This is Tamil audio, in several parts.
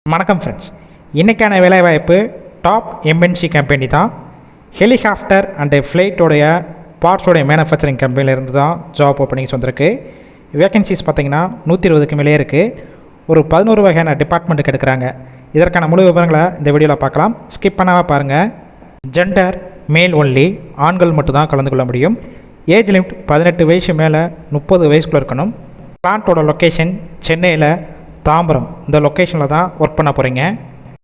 வணக்கம் ஃப்ரெண்ட்ஸ், இன்றைக்கான வேலைவாய்ப்பு டாப் எம்என்சி கம்பெனி தான். ஹெலிகாப்டர் அண்டு ஃப்ளைட்டோடைய பார்ட்ஸோடைய மேனுஃபேக்சரிங் கம்பெனிலேருந்து தான் ஜாப் ஓப்பனிங்ஸ் வந்திருக்கு. வேகன்சிஸ் பார்த்திங்கன்னா 120க்கு மேலே இருக்குது. ஒரு 11 வகையான டிபார்ட்மெண்ட்டுக்கு எடுக்கிறாங்க. இதற்கான முழு விவரங்களை இந்த வீடியோவில் பார்க்கலாம். ஸ்கிப் பண்ணாமல் பாருங்கள். ஜெண்டர் மேல் ஒன்லி, ஆண்கள் மட்டும்தான் கலந்து கொள்ள முடியும். ஏஜ் லிமிட் 18 வயசு மேலே 30 வயசுக்குள்ளே இருக்கணும். பிளான்ட்டோட லொக்கேஷன் சென்னையில் தாம்பரம், இந்த லொக்கேஷனில் தான் ஒர்க் பண்ண போகிறீங்க.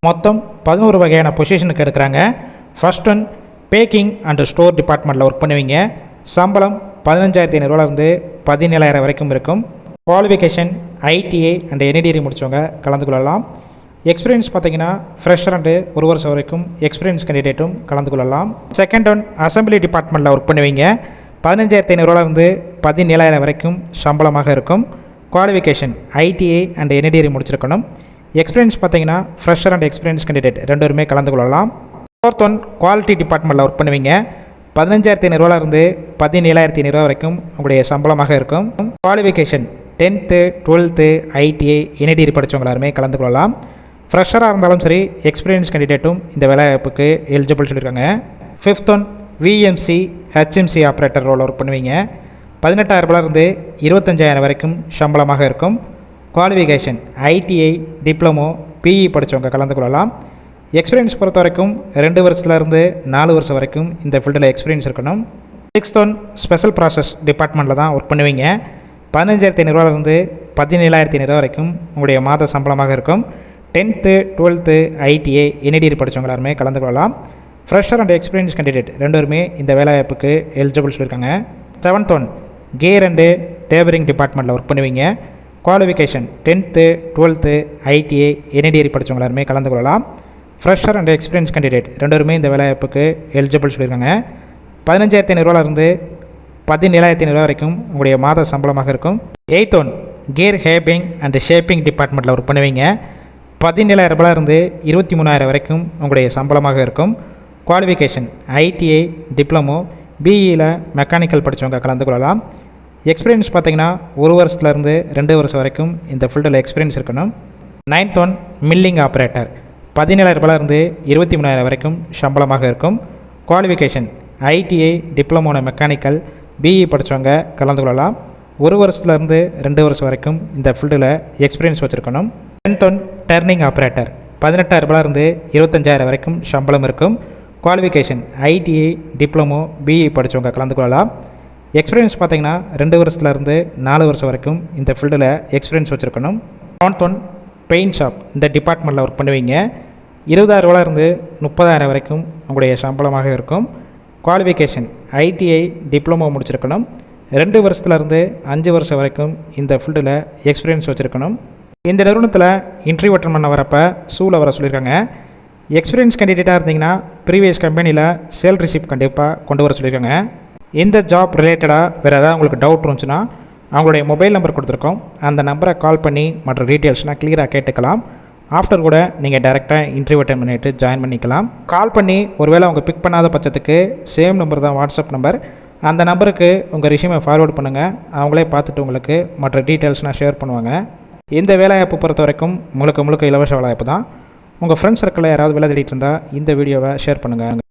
மொத்தம் 11 வகையான பொசிஷனுக்கு எடுக்கிறாங்க. First one packing and store டிபார்ட்மெண்ட்டில் ஒர்க் பண்ணுவீங்க. சம்பளம் 15,500 17,000 வரைக்கும் இருக்கும். குவாலிஃபிகேஷன் ஐடிஐ அண்டு என்ஐடிஐ முடித்தவங்க கலந்து கொள்ளலாம். எக்ஸ்பீரியன்ஸ் பார்த்தீங்கன்னா ஃப்ரெஷர் அண்டு 1 வருஷம் வரைக்கும் எக்ஸ்பீரியன்ஸ் கேண்டிடேட்டும் கலந்து கொள்ளலாம். செகண்ட் ஒன் அசம்பிளி டிபார்ட்மெண்ட்டில் ஒர்க் பண்ணுவீங்க. 15,500 17,000 வரைக்கும் சம்பளமாக இருக்கும். குவாலிஃபிகேஷன் ஐடிஐ அண்ட் என்ஐடிஐ முடிச்சிருக்கணும். எக்ஸ்பீரியன்ஸ் பார்த்தீங்கன்னா ஃப்ரெஷர் அண்ட் எக்ஸ்பீரியன்ஸ் கேண்டிடேட் 2 பேருமே கலந்து கொள்ளலாம். ஃபோர்த் ஒன் குவாலிட்டி டிபார்ட்மெண்ட்டில் ஒர்க் பண்ணுவீங்க. 15,500 17,500 வரைக்கும் உங்களுடைய சம்பளமாக இருக்கும். Qualification 10th 12th ITI NITI படித்தவங்க எல்லாருமே கலந்து கொள்ளலாம். ஃப்ரெஷராக இருந்தாலும் சரி, எக்ஸ்பீரியன்ஸ் கேண்டிடேட்டும் இந்த வேலைவாய்ப்புக்கு எலிஜிபிள் சொல்லியிருக்காங்க. Fifth one VMC HMC operator role work பண்ணுவீங்க. 18,000 25,000 வரைக்கும் சம்பளமாக இருக்கும். குவாலிஃபிகேஷன் ஐடிஐ டிப்ளமோ பிஇ படித்தவங்க கலந்து கொள்ளலாம். எக்ஸ்பீரியன்ஸ் பொறுத்த வரைக்கும் 2 வருஷத்துலேருந்து 4 வருஷம் வரைக்கும் இந்த ஃபீல்டில் எக்ஸ்பீரியன்ஸ் இருக்கணும். சிக்ஸ்த் ஒன் ஸ்பெஷல் ப்ராசஸ் டிபார்ட்மெண்ட்டில் தான் ஒர்க் பண்ணுவீங்க. 15,500 17,500 வரைக்கும் உங்களுடைய மாத சம்பளமாக இருக்கும். 10th 12th ஐடிஐ என்ஐடிஐ படித்தவங்க எல்லாருமே கலந்து கொள்ளலாம். ஃப்ரெஷர் அண்ட் எக்ஸ்பீரியன்ஸ் கேண்டிடேட் 2 பேருமே இந்த வேலைவாய்ப்புக்கு எலிஜிபிள் சொல்லியிருக்காங்க. செவன்த் ஒன் கியர் அண்டு டேபரிங் டிபார்ட்மெண்ட்டில் ஒர்க் பண்ணுவீங்க. Qualification 10th 12th ITI NITI படித்தவங்க எல்லாருமே கலந்து கொள்ளலாம். ஃப்ரெஷர் அண்ட் எக்ஸ்பீரியன்ஸ் கேண்டிடேட் 2 பேருமே இந்த வேலைவாய்ப்புக்கு எலிஜிபிள் சொல்லியிருக்காங்க. 15,500 17,500 வரைக்கும் உங்களுடைய மாத சம்பளமாக இருக்கும். Eighth one gear hobbing and shaping டிபார்ட்மெண்ட்டில் ஒர்க் பண்ணுவீங்க. 17,000 23,000 வரைக்கும் உங்களுடைய சம்பளமாக இருக்கும். குவாலிஃபிகேஷன் ஐடிஐ டிப்ளமோ பிஇயில் மெக்கானிக்கல் படித்தவங்க கலந்து கொள்ளலாம். எக்ஸ்பீரியன்ஸ் பார்த்திங்கன்னா 1 வருஷத்துலேருந்து 2 வருஷம் வரைக்கும் இந்த ஃபீல்டில் எக்ஸ்பீரியன்ஸ் இருக்கணும். நைன்த் ஒன் மில்லிங் ஆப்ரேட்டர் 17,000 23,000 வரைக்கும் சம்பளமாக இருக்கும். குவாலிஃபிகேஷன் ஐடிஐ டிப்ளமோன மெக்கானிக்கல் பிஇ படித்தவங்க கலந்து கொள்ளலாம். 1 வருஷத்துலேருந்து 2 வருஷம் வரைக்கும் இந்த ஃபீல்டில் எக்ஸ்பீரியன்ஸ் வச்சுருக்கணும். 10th ஒன் டர்னிங் ஆப்ரேட்டர் 18,000 25,000 வரைக்கும் சம்பளம் இருக்கும். குவாலிஃபிகேஷன் ஐடிஐ டிப்ளமோ பிஇ படித்தவங்க கலந்து கொள்ளலாம். எக்ஸ்பீரியன்ஸ் பார்த்தீங்கன்னா 2 வருஷத்துலேருந்து 4 வருஷம் வரைக்கும் இந்த ஃபீல்டில் எக்ஸ்பீரியன்ஸ் வச்சுருக்கணும். 7th ஒன் பெயிண்ட் ஷாப், இந்த டிபார்ட்மெண்ட்டில் ஒர்க் பண்ணுவீங்க. 20,000 30,000 வரைக்கும் உங்களுடைய சம்பளமாக இருக்கும். குவாலிஃபிகேஷன் ஐடிஐ டிப்ளமோ முடிச்சிருக்கணும். 2 வருஷத்துலேருந்து 5 வருஷம் வரைக்கும் இந்த ஃபீல்டில் எக்ஸ்பீரியன்ஸ் வச்சுருக்கணும். இந்த நிறுவனத்தில் இன்டர்வியூ அட்டெண்ட் பண்ண வரப்போ ஷூவில் வர சொல்லியிருக்காங்க. எக்ஸ்பீரியன்ஸ் கேண்டிடேட்டாக இருந்தீங்கன்னா ப்ரீவியஸ் கம்பெனியில் சேல் ரிசிப்ட் கண்டிப்பாக கொண்டு வர சொல்லியிருக்காங்க. இந்த ஜாப் ரிலேட்டடாக வேறு ஏதாவது உங்களுக்கு டவுட் இருந்துச்சுன்னா அவங்களுடைய மொபைல் நம்பர் கொடுத்துருக்கோம். அந்த நம்பரை கால் பண்ணி மற்ற டீட்டெயில்ஸ்னால் கிளியராக கேட்டுக்கலாம். ஆஃப்டர் கூட நீங்கள் டேரெக்டாக இன்டர்வியூ அட்டெண்ட் பண்ணிவிட்டு ஜாயின் பண்ணிக்கலாம். கால் பண்ணி ஒருவேளை அவங்க பிக் பண்ணாத பட்சத்துக்கு சேம் நம்பர் தான் வாட்ஸ்அப் நம்பர். அந்த நம்பருக்கு உங்கள் ரிஷ்யூமை ஃபார்வேர்ட் பண்ணுங்கள். அவங்களே பார்த்துட்டு உங்களுக்கு மற்ற டீட்டெயில்ஸ்னால் ஷேர் பண்ணுவாங்க. இந்த வேலைவாய்ப்பு பொறுத்த வரைக்கும் முழுக்க இலவச வேலைவாய்ப்பு தான். உங்கள் ஃப்ரெண்ட்ஸ் சர்க்கிளில் யாராவது வேலை தேடிட்டு இருந்தால் இந்த வீடியோவை ஷேர் பண்ணுங்கள்.